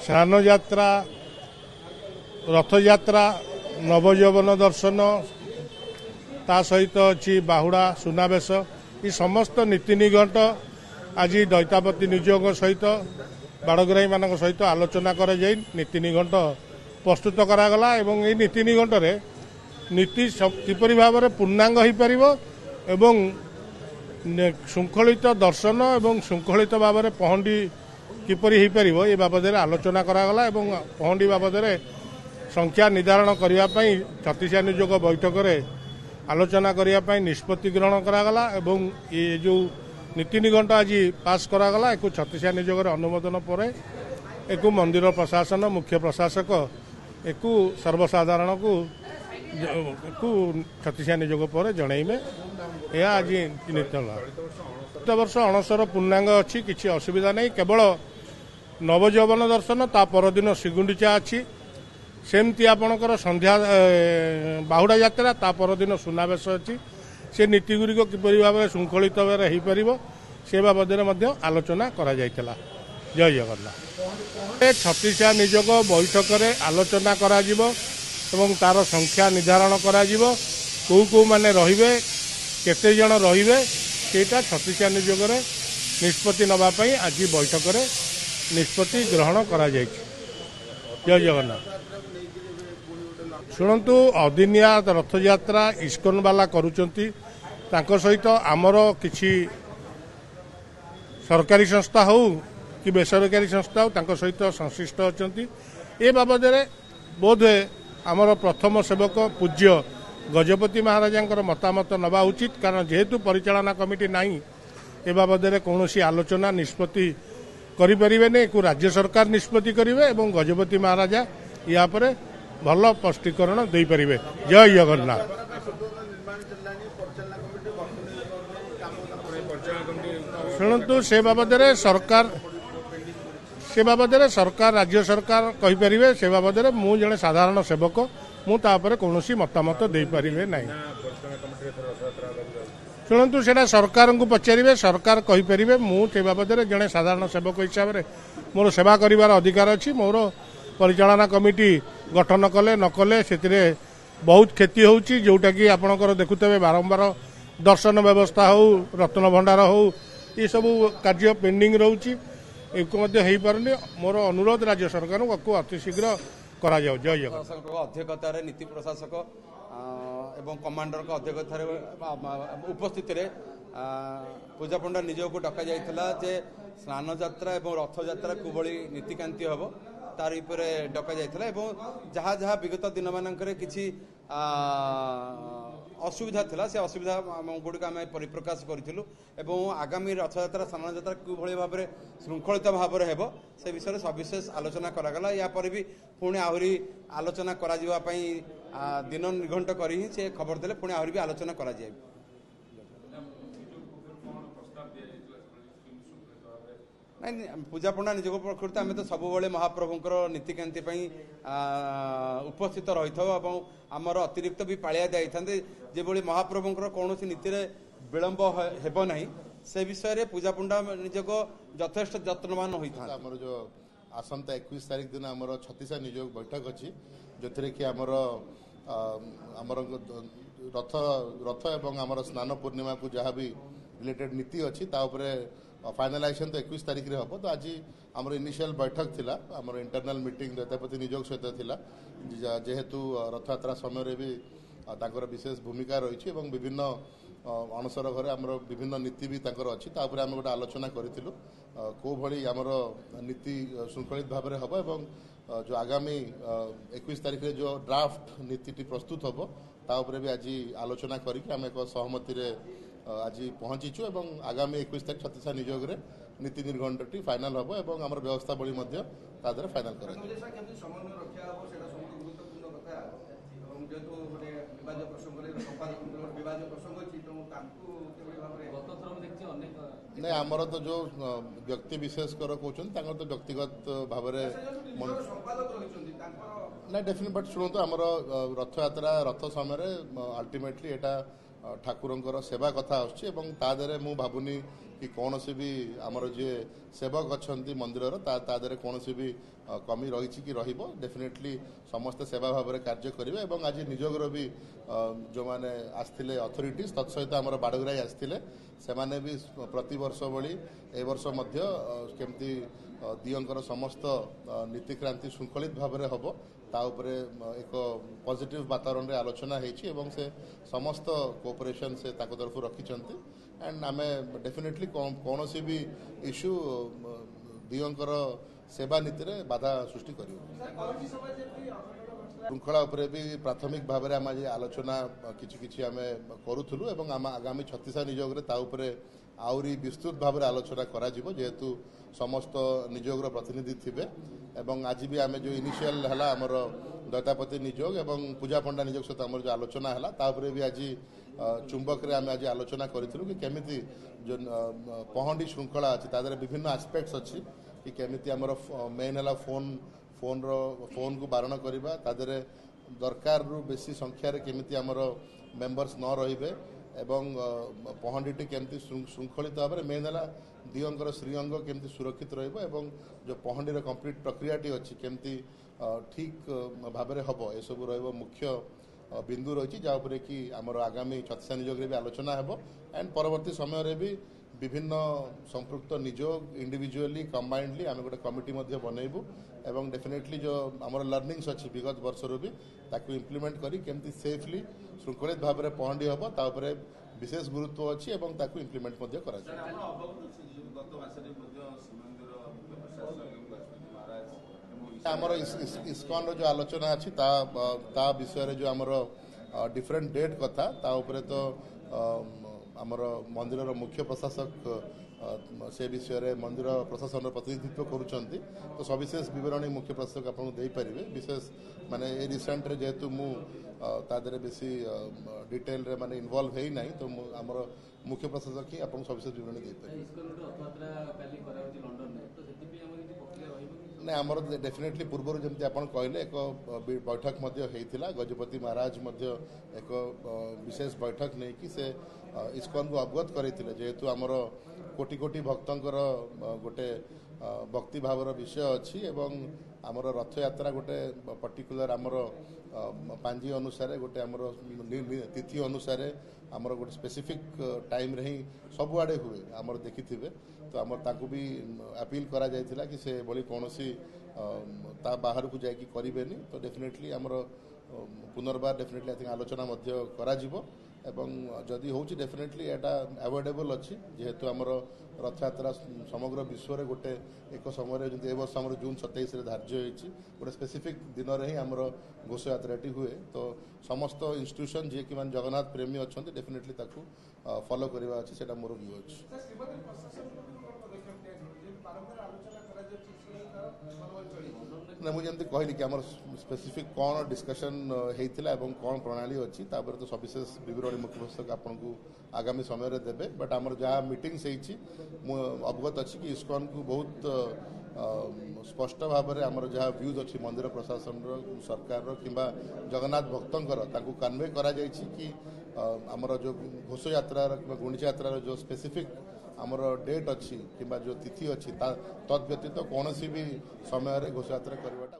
ସ୍ନାନ ଯାତ୍ରା, ରଥଯାତ୍ରା, ନବଯୌବନ ଦର୍ଶନ, ତା ସହିତ ଅଛି ବାହୁଡ଼ା ସୁନାବେଶ, ଏ ସମସ୍ତ ନୀତି ନିଘଣ୍ଟ ଆଜି ଦୈତାପତି ନିଯୋଗଙ୍କ ସହିତ ବାଡ଼ଗ୍ରାହୀମାନଙ୍କ ସହିତ ଆଲୋଚନା କରାଯାଇ ନୀତି ନିଘଣ୍ଟ ପ୍ରସ୍ତୁତ କରାଗଲା ଏବଂ ଏହି ନୀତି ନିଘଣ୍ଟରେ ନୀତି କିପରି ଭାବରେ ପୂର୍ଣ୍ଣାଙ୍ଗ ହୋଇପାରିବ ଏବଂ ଶୃଙ୍ଖଳିତ ଦର୍ଶନ ଏବଂ ଶୃଙ୍ଖଳିତ ଭାବରେ ପହଣ୍ଡି କିପରି ହୋଇପାରିବ ଏ ବାବଦରେ ଆଲୋଚନା କରାଗଲା ଏବଂ ପହଣ୍ଡି ବାବଦରେ ସଂଖ୍ୟା ନିର୍ଦ୍ଧାରଣ କରିବା ପାଇଁ ଛତିଶା ନିଯୋଗ ବୈଠକରେ ଆଲୋଚନା କରିବା ପାଇଁ ନିଷ୍ପତ୍ତି ଗ୍ରହଣ କରାଗଲା ଏବଂ ଏ ଯେଉଁ ନୀତି ନିଘଣ୍ଟ ଆଜି ପାସ୍ କରାଗଲା ଏକୁ ଛତିଶା ନିଯୋଗରେ ଅନୁମୋଦନ ପରେ ଏକୁ ମନ୍ଦିର ପ୍ରଶାସନ ମୁଖ୍ୟ ପ୍ରଶାସକ ଏକୁ ସର୍ବସାଧାରଣକୁ ଛତିଶା ନିଯୋଗ ପରେ ଜଣାଇବେ। ଏହା ଆଜି ନୀତି ହେଲା। ଗତ ବର୍ଷ ଅଣସର ପୂର୍ଣ୍ଣାଙ୍ଗ ଅଛି, କିଛି ଅସୁବିଧା ନାହିଁ। କେବଳ ନବଯୌବନ ଦର୍ଶନ, ତା ପରଦିନ ଶ୍ରୀଗୁଣ୍ଡିଚା ଅଛି। ସେମିତି ଆପଣଙ୍କର ସନ୍ଧ୍ୟା ବାହୁଡ଼ା ଯାତ୍ରା, ତା ପରଦିନ ସୁନାବେଶ ଅଛି। ସେ ନୀତିଗୁଡ଼ିକ କିପରି ଭାବରେ ଶୃଙ୍ଖଳିତ ଭାବରେ ହୋଇପାରିବ ସେ ବାବଦରେ ମଧ୍ୟ ଆଲୋଚନା କରାଯାଇଥିଲା। ଜୟ ଜଗନ୍ନାଥ। ଛତିଶା ନିଯୋଗ ବୈଠକରେ ଆଲୋଚନା କରାଯିବ ଏବଂ ତାର ସଂଖ୍ୟା ନିର୍ଦ୍ଧାରଣ କରାଯିବ। କେଉଁମାନେ ରହିବେ, କେତେ ଜଣ ରହିବେ, ସେଇଟା ଛତିଶା ନିଯୋଗରେ ନିଷ୍ପତ୍ତି ନେବା ପାଇଁ ଆଜି ବୈଠକରେ ନିଷ୍ପତ୍ତି ଗ୍ରହଣ କରାଯାଇଛି। ଜୟ ଜଗନ୍ନାଥ। ଶୁଣନ୍ତୁ, ଅଦିନିଆ ରଥଯାତ୍ରା ଇସ୍କନ ବାଲା କରୁଛନ୍ତି, ତାଙ୍କ ସହିତ ଆମର କିଛି ସରକାରୀ ସଂସ୍ଥା ହେଉ କି ବେସରକାରୀ ସଂସ୍ଥା ହେଉ ତାଙ୍କ ସହିତ ସଂଶ୍ଳିଷ୍ଟ ଅଛନ୍ତି। ଏ ବାବଦରେ ବୋଧହୁଏ ଆମର ପ୍ରଥମ ସେବକ ପୂଜ୍ୟ ଗଜପତି ମହାରାଜାଙ୍କର ମତାମତ ନେବା ଉଚିତ, କାରଣ ଯେହେତୁ ପରିଚାଳନା କମିଟି ନାହିଁ ଏ ବାବଦରେ କୌଣସି ଆଲୋଚନା ନିଷ୍ପତ୍ତି କରିପାରିବେନି। ଏକୁ ରାଜ୍ୟ ସରକାର ନିଷ୍ପତ୍ତି କରିବେ ଏବଂ ଗଜପତି ମହାରାଜା ୟା ପରେ ଭଲ ସ୍ପଷ୍ଟୀକରଣ ଦେଇପାରିବେ। ଜୟ ଜଗନ୍ନାଥ। ଶୁଣନ୍ତୁ, ସେ ବାବଦରେ ସରକାର ରାଜ୍ୟ ସରକାର କହିପାରିବେ। ସେ ବାବଦରେ ମୁଁ ଜଣେ ସାଧାରଣ ସେବକ, ମୁଁ ତା ଉପରେ କୌଣସି ମତାମତ ଦେଇପାରିବେ ନାହିଁ। ଶୁଣନ୍ତୁ, ସେଇଟା ସରକାରଙ୍କୁ ପଚାରିବେ, ସରକାର କହିପାରିବେ। ମୁଁ ସେ ବାବଦରେ ଜଣେ ସାଧାରଣ ସେବକ ହିସାବରେ ମୋର ସେବା କରିବାର ଅଧିକାର ଅଛି। ମୋର ପରିଚାଳନା କମିଟି ଗଠନ କଲେ ନ କଲେ ସେଥିରେ ବହୁତ କ୍ଷତି ହେଉଛି, ଯେଉଁଟାକି ଆପଣଙ୍କର ଦେଖୁଥିବେ ବାରମ୍ବାର ଦର୍ଶନ ବ୍ୟବସ୍ଥା ହେଉ, ରତ୍ନ ଭଣ୍ଡାର ହେଉ, ଏସବୁ କାର୍ଯ୍ୟ ପେଣ୍ଡିଂ ରହୁଛି। ଏକୁ ମଧ୍ୟ ହୋଇପାରୁନି। ମୋର ଅନୁରୋଧ ରାଜ୍ୟ ସରକାରଙ୍କୁ ଅତି ଶୀଘ୍ର କରାଯାଉ। ଜୟ ଜଗନ୍ନାଥ। ଅଧ୍ୟକ୍ଷତାରେ ନୀତି ପ୍ରଶାସକ ଏବଂ କମାଣ୍ଡରଙ୍କ ଅଧ୍ୟକ୍ଷତାରେ ଉପସ୍ଥିତିରେ ପୂଜା ପଣ୍ଡା ନିଯୋଗକୁ ଡକାଯାଇଥିଲା ଯେ ସ୍ନାନ ଯାତ୍ରା ଏବଂ ରଥଯାତ୍ରା କିଭଳି ନୀତିକାନ୍ତି ହେବ ତାର ଉପରେ ଡକାଯାଇଥିଲା ଏବଂ ଯାହା ଯାହା ବିଗତ ଦିନମାନଙ୍କରେ କିଛି ଅସୁବିଧା ଥିଲା ସେ ଅସୁବିଧା ଗୁଡ଼ିକ ଆମେ ପରିପ୍ରକାଶ କରିଥିଲୁ ଏବଂ ଆଗାମୀ ରଥଯାତ୍ରା ସ୍ନାନଯାତ୍ରା କିଭଳି ଭାବରେ ଶୃଙ୍ଖଳିତ ଭାବରେ ହେବ ସେ ବିଷୟରେ ସବିଶେଷ ଆଲୋଚନା କରାଗଲା। ଏହାପରେ ବି ପୁଣି ଆହୁରି ଆଲୋଚନା କରାଯିବା ପାଇଁ ଦିନ ନିଘଣ୍ଟ କରି ହିଁ ସେ ଖବର ଦେଲେ ପୁଣି ଆହୁରି ବି ଆଲୋଚନା କରାଯାଏ। ନାଇଁ, ପୂଜା ପଣ୍ଡା ନିଯୋଗ ପକ୍ଷରୁ ଆମେ ତ ସବୁବେଳେ ମହାପ୍ରଭୁଙ୍କର ନୀତିକାନ୍ତି ପାଇଁ ଉପସ୍ଥିତ ରହିଥାଉ ଏବଂ ଆମର ଅତିରିକ୍ତ ବି ପାଳିଆ ଯାଇଥାନ୍ତି ଯେଭଳି ମହାପ୍ରଭୁଙ୍କର କୌଣସି ନୀତିରେ ବିଳମ୍ବ ହେବ ନାହିଁ ସେ ବିଷୟରେ ପୂଜା ପଣ୍ଡା ନିଯୋଗ ଯଥେଷ୍ଟ ଯତ୍ନବାନ ହୋଇଥାନ୍ତି। ଆମର ଯେଉଁ ଆସନ୍ତା 21 ତାରିଖ ଦିନ ଆମର ଛତିଶା ନିଯୋଗ ବୈଠକ ଅଛି, ଯେଉଁଥିରେ କି ଆମର ରଥ ଏବଂ ଆମର ସ୍ନାନ ପୂର୍ଣ୍ଣିମାକୁ ଯାହା ବି ରିଲେଟେଡ୍ ନୀତି ଅଛି ତା ଉପରେ फाइनालाइजेशन तो 21 तारिख रे हम। तो आज आम इनिशियल बैठक थिला, आम इंटरनल मीटिंग दैतापति निजोग सहित थिला, जेहेतु रथयात्रा समय भी तांकर विशेष भूमिका रही विभिन्न अणसर घरे आम विभिन्न नीति भी अच्छी आम गोटे आलोचना करूँ कौ भली आमर नीति श्रृंखलित भाव में हम और जो आगामी 21 तारिख रे जो ड्राफ्ट नीति प्रस्तुत हम ताऊपर भी आज आलोचना करके आम एक सहमति आज पहुंचीचु और आगामी 21 तारिख छत्तीसा निजोग रे नीति निर्घंटटी फाइनाल हम और आम व्यवस्था बड़ी फाइनाल कर नहीं आमर तो जो व्यक्ति विशेष कहते तो व्यक्तिगत भाव ना डेफिनेट बट शुणु तो आमर रथयात्रा रथ समय अल्टीमेटली एटा ठाकुरंकर सेवा कथा आसछि एवं ता देरे मु भाबुनी कि कौन भी आमर जे सेवक अच्छा मंदिर तादे कौन भी कमी रही कि डेफिनेटली समस्ते सेवा भाव में कार्य करेंगे और आज निजोगर भी जो मैंने आसते अथॉरिटीज तत्सहित आम बाड़गराई आसते से भी प्रति वर्ष भली ए वर्ष केमती दियंकर समस्त नीतिक्रांति श्रृंखलित भाव में हम ताऊपर एक पॉजिटिव वातावरण रे आलोचना होती से समस्त कोऑपरेशन से तरफ रखिंट एंड आम डेफिनेटली कौन भी इश्यू दियंकर सेवा नीति रे बाधा सृष्टि कर श्रृंखला उपरे भी प्राथमिक भाव में आम आज आलोचना किछि आम करूथुलु एवं आम आगामी 36 निजोग आहरी विस्तृत भाव में आलोचना करा जेहेतु समस्त निजोगर प्रतिनिधि थिबे एवं आज भी आम जो इनिशियल है आमर दैतापति निजोग एवं पूजा पंडा निजोग सहित आम जो आलोचना है तापर भी आज चुंबक रे आम आज आलोचना करूँ कि केमिति जो पहंडी श्रृंखला अच्छी तादर विभिन्न आस्पेक्ट्स अच्छी कि केमिति आमर मेन है फोन को बारण करवा तादर दरकार बेसी संख्यार केमिति आमर मेंबर्स न रहिबे एवं पहंडीटी केमती श्रृंखलित भाव में मेन है दियंकर श्रीअंग केमती सुरक्षित रहिबो एवं जो पहंडीर कंप्लीट प्रक्रियाटी अच्छी केमती ठीक भाव में हम ये सब रहिबो मुख्य बिंदु रही जहाँपर कि आमर आगामी 36 निजोग भी आलोचना हेबो एंड परवर्ती समय रे भी विभिन्न संपृक्त निजोग इंडिविजुअली कंबाइंडली आम गोटे कमिटी बनइबू एवं डेफिनेटली जो आमर लर्निंग्स अच्छी विगत वर्ष भी ताकू इम्प्लीमेंट करी केमती सेफली श्रृंखलित भाव में पहंडी हम तापर विशेष गुरुत्व अच्छी एवं ताकू इम्प्लीमेंट करा आमर इस्कॉन जो आलोचना अच्छी ता विषय जो आमर डिफरेंट डेट कथा ता उपरे तो आमर मंदिर मुख्य प्रशासक से विषय रे मंदिर प्रशासन प्रतिनिधित्व करुँच तो सविशेष बरणी मुख्य प्रशासक आपको दे पारे विशेष माने ए रिसेंट रे जेहेतु मु तादरे बेसी डिटेल रे माने इन्वॉल्व है नहीं तो आमर मुख्य प्रशासक ही आपको सविशेष बरणी दे पारे ना आमर डेफिनेटली पूर्व जमी आप कहले एक बैठक होता गजपति महाराज एक विशेष बैठक नहीं कि से इस्कॉन को अवगत करते जेहेतु आमर कोटि कोटि भक्तंकर गोटे भक्ति भावर विषय अच्छी एवं आमर रथ यात्रा गोटे पर्टिकुलर आमर पांजी अनुसार गोटे आमर तिथि अनुसार आमर गोटे स्पेसिफिक टाइम रे ही सबुआड़े हुए आमर देखी तो आमर ताकू भी अपील करा जायथिला कि से बोली कौनसी ता बाहर को जाकि करेनि तो डेफिनेटली आमर पुनर्बार डेफिनेटली आई थिंक आलोचना करा जिवो एवं जदि होची डेफिनेटली एटा अवॉइडेबल अच्छी जेहेतु आमर रथ यात्रा समग्र विश्व रे गोटे एक समय जमी ए वर्ष आमर जून 27 धार्य होती गोटे स्पेसिफिक दिन में ही आमर घोष यात्राटी हुए तो समस्त इंस्टीट्यूशन जी कि मान जगन्नाथ प्रेमी अच्छा डेफिनेटली ताकू फॉलो करवा अच्छी से मोर व्यू अच्छी ना मुझे कहली कि आमर स्पेसिफिक कौन डिस्कशन होता है कौन प्रणाली अच्छी तापर तो सविशेष बरणी मुख्य प्रशासक आपको आगामी समय रे देबे बट आमर जहाँ मीटिंग्स अवगत अच्छी कि इस्कॉन को बहुत स्पष्ट भाव में आमर जहाँ व्यूज अच्छी मंदिर प्रशासन सरकार किंबा जगन्नाथ भक्तंकर ताकू कन्वे करा जायछि कि आमर जो घोष यात्रा गुंडीचा यात्रा जो स्पेसिफिक आमर डेट अच्छी कि जो तिथि अच्छी तद व्यतीत कौन भी समय घोष यात्रा करवाटा